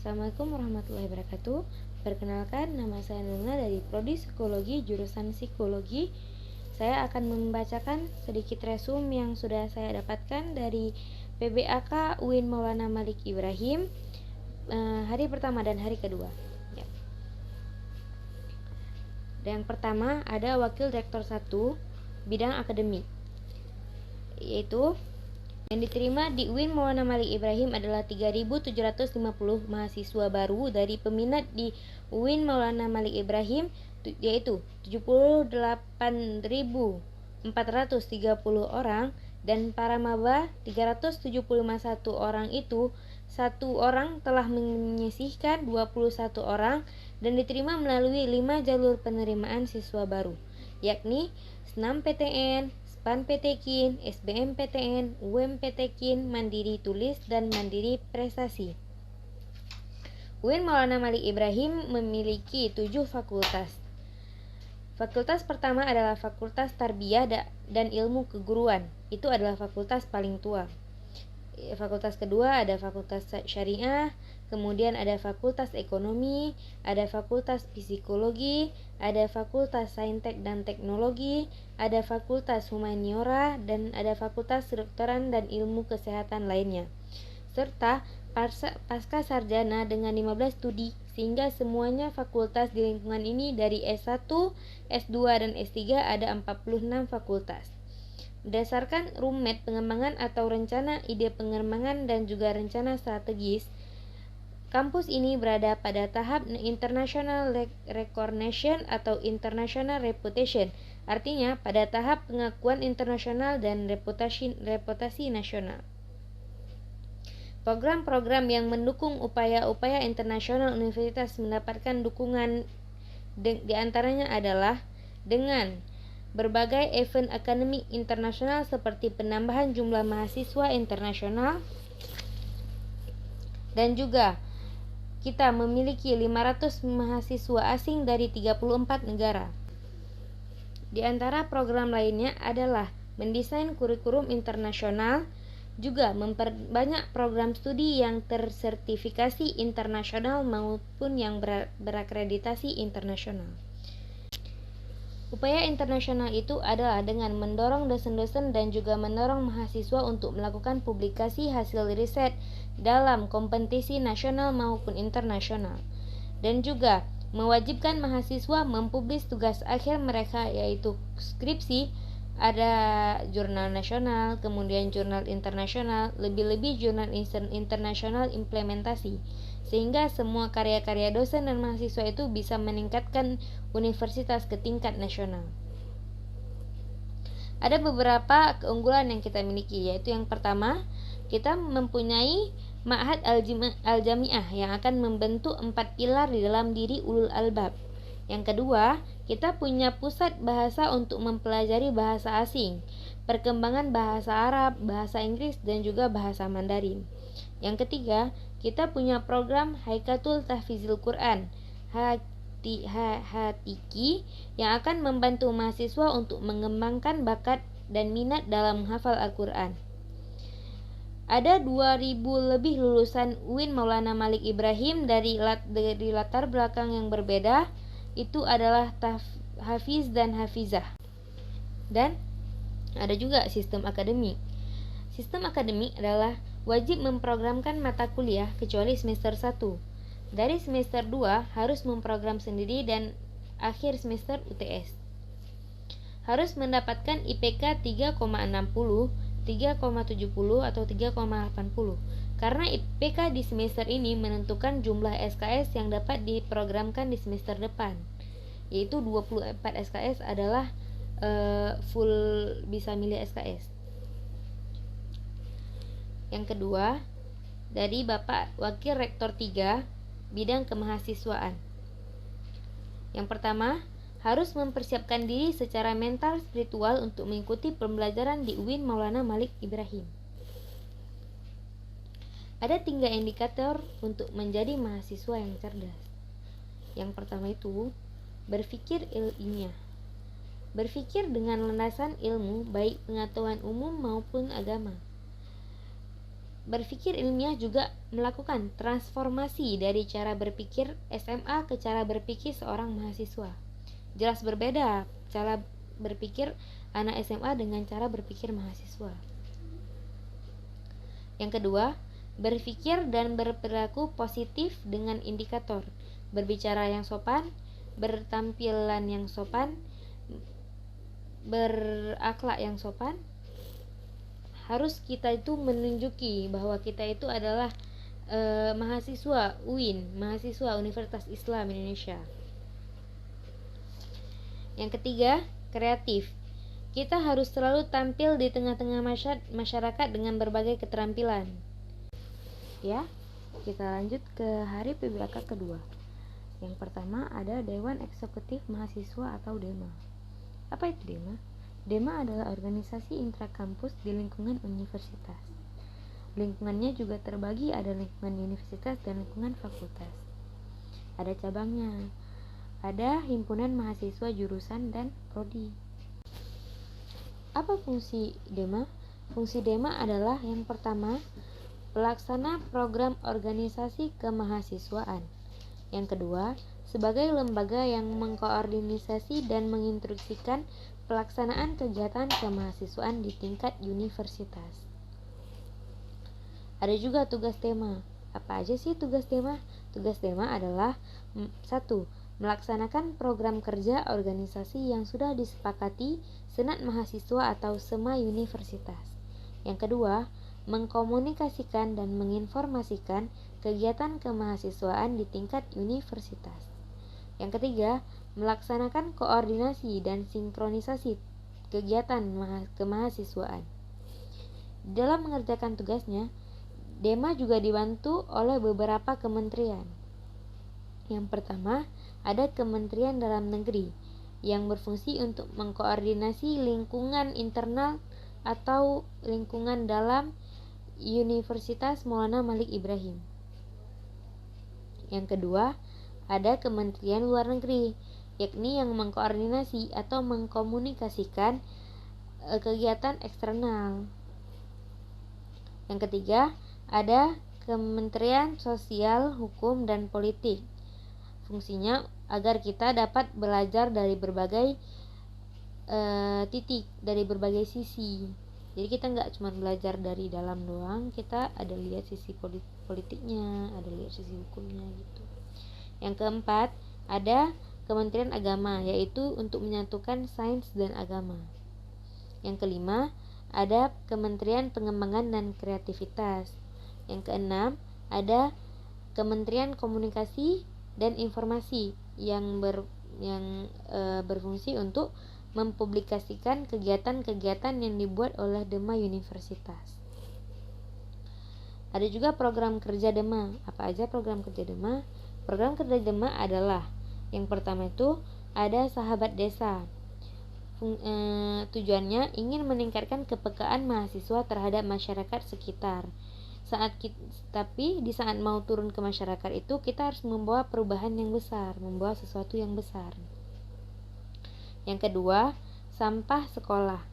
Assalamualaikum warahmatullahi wabarakatuh. Perkenalkan, nama saya Nuna dari Prodi Psikologi jurusan Psikologi. Saya akan membacakan sedikit resume yang sudah saya dapatkan dari PBAK UIN Maulana Malik Ibrahim hari pertama dan hari kedua. Ya. Yang pertama ada Wakil Rektor 1 bidang akademik, yaitu yang diterima di UIN Maulana Malik Ibrahim adalah 3.750 mahasiswa baru dari peminat di UIN Maulana Malik Ibrahim, yaitu 78.430 orang, dan para maba 371 orang itu, satu orang telah menyisihkan 21 orang dan diterima melalui 5 jalur penerimaan siswa baru, yakni SNAM PTN, PAN PTKIN, SBM PTN, UM PTKIN, Mandiri Tulis, dan Mandiri Prestasi. UIN Maulana Malik Ibrahim memiliki 7 fakultas. Fakultas pertama adalah Fakultas Tarbiyah dan Ilmu Keguruan. Itu adalah fakultas paling tua. Fakultas kedua ada Fakultas Syariah, kemudian ada Fakultas Ekonomi, ada Fakultas Psikologi, ada Fakultas Saintek dan Teknologi, ada Fakultas Humaniora, dan ada Fakultas Kedokteran dan Ilmu Kesehatan lainnya, serta pasca sarjana dengan 15 studi, sehingga semuanya fakultas di lingkungan ini dari S1, S2, dan S3 ada 46 fakultas. Berdasarkan rumet pengembangan atau rencana ide pengembangan dan juga rencana strategis, kampus ini berada pada tahap international recognition atau international reputation, artinya pada tahap pengakuan internasional dan reputasi nasional. Program-program yang mendukung upaya-upaya internasional universitas mendapatkan dukungan di antaranya adalah dengan berbagai event akademik internasional seperti penambahan jumlah mahasiswa internasional, dan juga kita memiliki 500 mahasiswa asing dari 34 negara. Di antara program lainnya adalah mendesain kurikulum internasional, juga memperbanyak program studi yang tersertifikasi internasional maupun yang berakreditasi internasional. Upaya internasional itu adalah dengan mendorong dosen-dosen dan juga mendorong mahasiswa untuk melakukan publikasi hasil riset dalam kompetisi nasional maupun internasional, dan juga mewajibkan mahasiswa mempublis tugas akhir mereka, yaitu skripsi, ada jurnal nasional, kemudian jurnal internasional, lebih-lebih jurnal internasional implementasi, sehingga semua karya-karya dosen dan mahasiswa itu bisa meningkatkan universitas ke tingkat nasional. Ada beberapa keunggulan yang kita miliki, yaitu yang pertama, kita mempunyai Ma'had Al-Jami'ah yang akan membentuk 4 pilar di dalam diri ulul albab. Yang kedua, kita punya pusat bahasa untuk mempelajari bahasa asing, perkembangan bahasa Arab, bahasa Inggris, dan juga bahasa Mandarin. Yang ketiga, kita punya program Haikatul Tahfizil Quran, Hatiki, yang akan membantu mahasiswa untuk mengembangkan bakat dan minat dalam menghafal Al-Quran. Ada 2.000 lebih lulusan UIN Maulana Malik Ibrahim dari latar belakang yang berbeda. Itu adalah hafiz dan hafizah. Dan ada juga sistem akademik. Sistem akademik adalah wajib memprogramkan mata kuliah kecuali semester 1. Dari semester 2 harus memprogram sendiri, dan akhir semester UTS. Harus mendapatkan IPK 3,60, 3,70 atau 3,80. Karena IPK di semester ini menentukan jumlah SKS yang dapat diprogramkan di semester depan, yaitu 24 SKS adalah full bisa milih SKS. Yang kedua, dari Bapak Wakil Rektor 3 bidang kemahasiswaan. Yang pertama, harus mempersiapkan diri secara mental spiritual untuk mengikuti pembelajaran di UIN Maulana Malik Ibrahim. Ada 3 indikator untuk menjadi mahasiswa yang cerdas. Yang pertama itu, berpikir ilmiah. Berpikir dengan landasan ilmu, baik pengetahuan umum maupun agama. Berpikir ilmiah juga melakukan transformasi dari cara berpikir SMA ke cara berpikir seorang mahasiswa. Jelas berbeda cara berpikir anak SMA dengan cara berpikir mahasiswa. Yang kedua, berpikir dan berperilaku positif dengan indikator berbicara yang sopan, bertampilan yang sopan, berakhlak yang sopan. Harus kita itu menunjuki bahwa kita itu adalah mahasiswa UIN, mahasiswa Universitas Islam Indonesia. Yang ketiga, kreatif. Kita harus selalu tampil di tengah-tengah masyarakat dengan berbagai keterampilan. Ya, kita lanjut ke hari PBAK kedua. Yang pertama ada Dewan Eksekutif Mahasiswa atau DEMA. Apa itu DEMA? DEMA adalah organisasi intrakampus di lingkungan universitas. Lingkungannya juga terbagi, ada lingkungan universitas dan lingkungan fakultas. Ada cabangnya. Ada himpunan mahasiswa jurusan dan prodi. Apa fungsi DEMA? Fungsi DEMA adalah yang pertama, pelaksana program organisasi kemahasiswaan. Yang kedua, sebagai lembaga yang mengkoordinasi dan menginstruksikan pelaksanaan kegiatan kemahasiswaan di tingkat universitas. Ada juga tugas DEMA. Apa aja sih tugas DEMA? Tugas DEMA adalah 1. Melaksanakan program kerja organisasi yang sudah disepakati Senat Mahasiswa atau SEMA Universitas. Yang kedua, mengkomunikasikan dan menginformasikan kegiatan kemahasiswaan di tingkat universitas. Yang ketiga, melaksanakan koordinasi dan sinkronisasi kegiatan kemahasiswaan. Dalam mengerjakan tugasnya, DEMA juga dibantu oleh beberapa kementerian. Yang pertama, ada Kementerian Dalam Negeri yang berfungsi untuk mengkoordinasi lingkungan internal atau lingkungan dalam Universitas Maulana Malik Ibrahim. Yang kedua, ada Kementerian Luar Negeri, yakni yang mengkoordinasi atau mengkomunikasikan kegiatan eksternal. Yang ketiga, ada Kementerian Sosial, Hukum, dan Politik. Fungsinya agar kita dapat belajar dari berbagai titik, dari berbagai sisi. Jadi kita nggak cuma belajar dari dalam doang, kita ada lihat sisi politiknya, ada lihat sisi hukumnya gitu. Yang keempat, ada Kementerian Agama, yaitu untuk menyatukan sains dan agama. Yang kelima, ada Kementerian Pengembangan dan Kreativitas. Yang keenam, ada Kementerian Komunikasi dan Informasi yang berfungsi untuk mempublikasikan kegiatan-kegiatan yang dibuat oleh DEMA Universitas. Ada juga program kerja DEMA. Apa aja program kerja DEMA? Program kerja DEMA adalah yang pertama itu ada Sahabat Desa. Tujuannya ingin meningkatkan kepekaan mahasiswa terhadap masyarakat sekitar. Tapi di saat mau turun ke masyarakat itu kita harus membawa perubahan yang besar, membawa sesuatu yang besar. Yang kedua, Sampah Sekolah.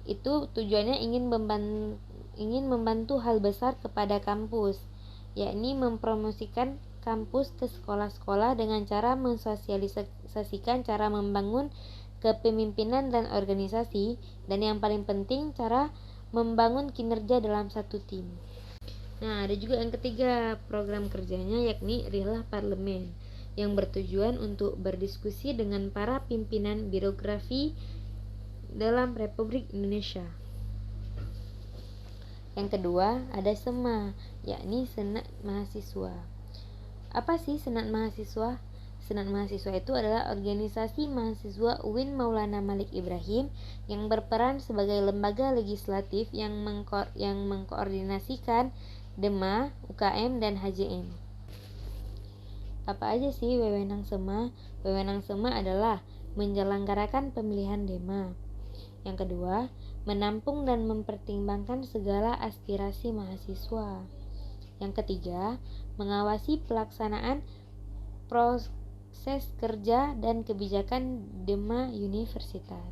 Itu tujuannya ingin membantu hal besar kepada kampus, yakni mempromosikan kampus ke sekolah-sekolah dengan cara mensosialisasikan cara membangun kepemimpinan dan organisasi, dan yang paling penting cara membangun kinerja dalam satu tim. Nah, ada juga yang ketiga program kerjanya, yakni Rilah Parlemen, yang bertujuan untuk berdiskusi dengan para pimpinan birokrasi dalam Republik Indonesia. Yang kedua, ada SEMA, yakni Senat Mahasiswa. Apa sih Senat Mahasiswa? Senat Mahasiswa itu adalah organisasi mahasiswa UIN Maulana Malik Ibrahim yang berperan sebagai lembaga legislatif yang mengkoordinasikan DEMA, UKM, dan HJM. Apa aja sih wewenang SEMA? Wewenang SEMA adalah menyelenggarakan pemilihan DEMA. Yang kedua, menampung dan mempertimbangkan segala aspirasi mahasiswa. Yang ketiga, mengawasi pelaksanaan proses kerja dan kebijakan DEMA universitas.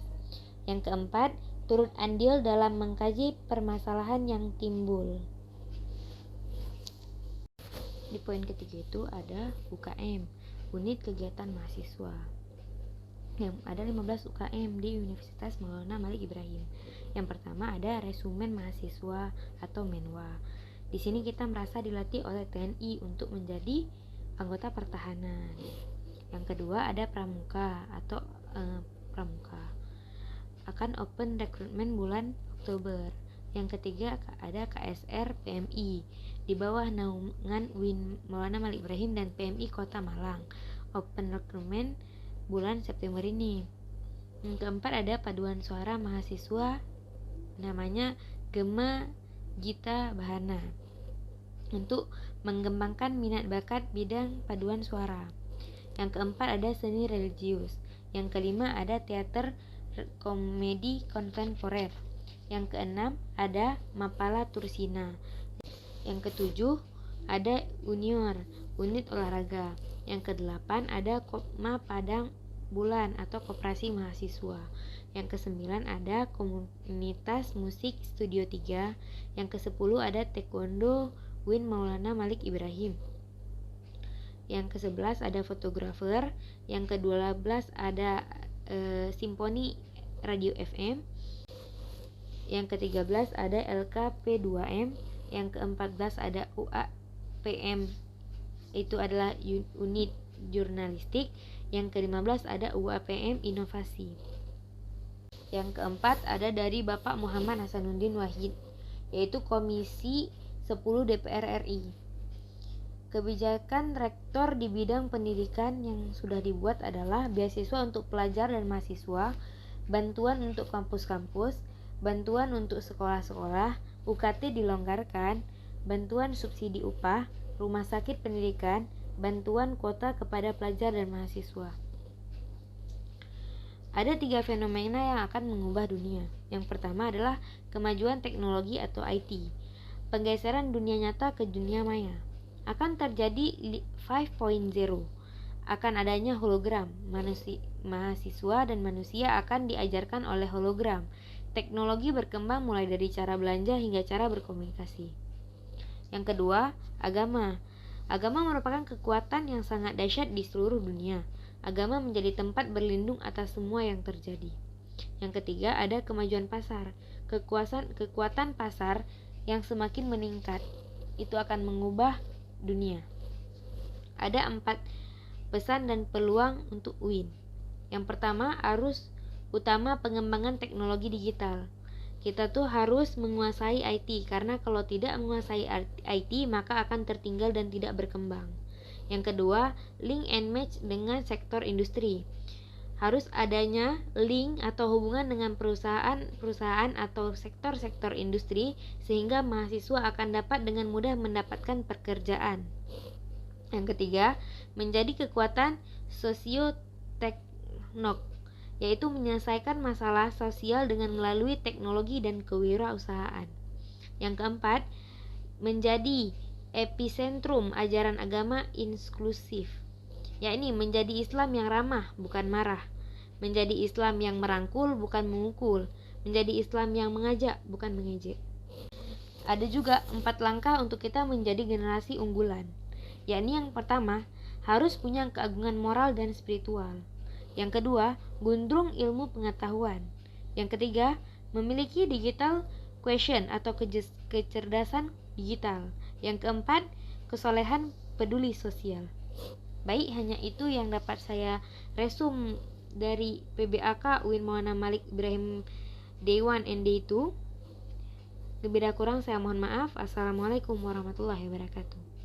Yang keempat, turut andil dalam mengkaji permasalahan yang timbul. Di poin ketiga itu ada UKM, unit kegiatan mahasiswa. Yang ada 15 UKM di Universitas Maulana Malik Ibrahim. Yang pertama ada resumen mahasiswa atau menwa. Di sini kita merasa dilatih oleh TNI untuk menjadi anggota pertahanan. Yang kedua ada pramuka atau pramuka. Akan open recruitment bulan Oktober. Yang ketiga ada KSR PMI di bawah naungan UIN Maulana Malik Ibrahim dan PMI Kota Malang. Open recruitment bulan September ini. Yang keempat ada paduan suara mahasiswa, namanya Gema Gita Bahana, untuk mengembangkan minat bakat bidang paduan suara. Yang keempat ada seni religius. Yang kelima ada teater komedi kontemporer. Yang keenam ada Mapala Tursina. Yang ketujuh ada Unior, unit olahraga. Yang kedelapan ada Kopma Padang Bulan atau Koperasi Mahasiswa. Yang kesembilan ada Komunitas Musik Studio 3. Yang kesepuluh ada Taekwondo UIN Maulana Malik Ibrahim. Yang ke-11 ada fotografer. Yang ke-12 ada Simponi Radio FM. Yang ke-13 ada LKP2M. Yang ke-14 ada UAPM, itu adalah unit jurnalistik. Yang ke-15 ada UAPM Inovasi. Yang keempat ada dari Bapak Muhammad Hasanuddin Wahid, yaitu Komisi 10 DPR RI. Kebijakan rektor di bidang pendidikan yang sudah dibuat adalah beasiswa untuk pelajar dan mahasiswa, bantuan untuk kampus-kampus, bantuan untuk sekolah-sekolah, UKT dilonggarkan, bantuan subsidi upah, rumah sakit pendidikan, bantuan kuota kepada pelajar dan mahasiswa. Ada 3 fenomena yang akan mengubah dunia. Yang pertama adalah kemajuan teknologi atau IT. Penggeseran dunia nyata ke dunia maya. Akan terjadi 5.0. Akan adanya hologram. Mahasiswa dan manusia akan diajarkan oleh hologram. Teknologi berkembang mulai dari cara belanja hingga cara berkomunikasi. Yang kedua, agama. Agama merupakan kekuatan yang sangat dahsyat di seluruh dunia. Agama menjadi tempat berlindung atas semua yang terjadi. Yang ketiga, ada kemajuan pasar. Kekuatan pasar yang semakin meningkat. Itu akan mengubah dunia. Ada 4 pesan dan peluang untuk UIN. Yang pertama, arus utama pengembangan teknologi digital. Kita tuh harus menguasai IT, karena kalau tidak menguasai IT maka akan tertinggal dan tidak berkembang. Yang kedua, link and match dengan sektor industri. Harus adanya link atau hubungan dengan perusahaan atau sektor-sektor industri sehingga mahasiswa akan dapat dengan mudah mendapatkan pekerjaan. Yang ketiga, menjadi kekuatan sosioteknik, yaitu menyelesaikan masalah sosial dengan melalui teknologi dan kewirausahaan. Yang keempat, menjadi epicentrum ajaran agama inklusif, yakni menjadi Islam yang ramah bukan marah, menjadi Islam yang merangkul bukan memukul, menjadi Islam yang mengajak bukan mengejek. Ada juga 4 langkah untuk kita menjadi generasi unggulan, yakni yang pertama, harus punya keagungan moral dan spiritual. Yang kedua, gundrung ilmu pengetahuan. Yang ketiga, memiliki digital quotient atau kecerdasan digital. Yang keempat, kesolehan peduli sosial. Baik, hanya itu yang dapat saya resum dari PBAK UIN Maulana Malik Ibrahim Day 1 and Day 2. Lebih dan kurang saya mohon maaf. Assalamualaikum warahmatullahi wabarakatuh.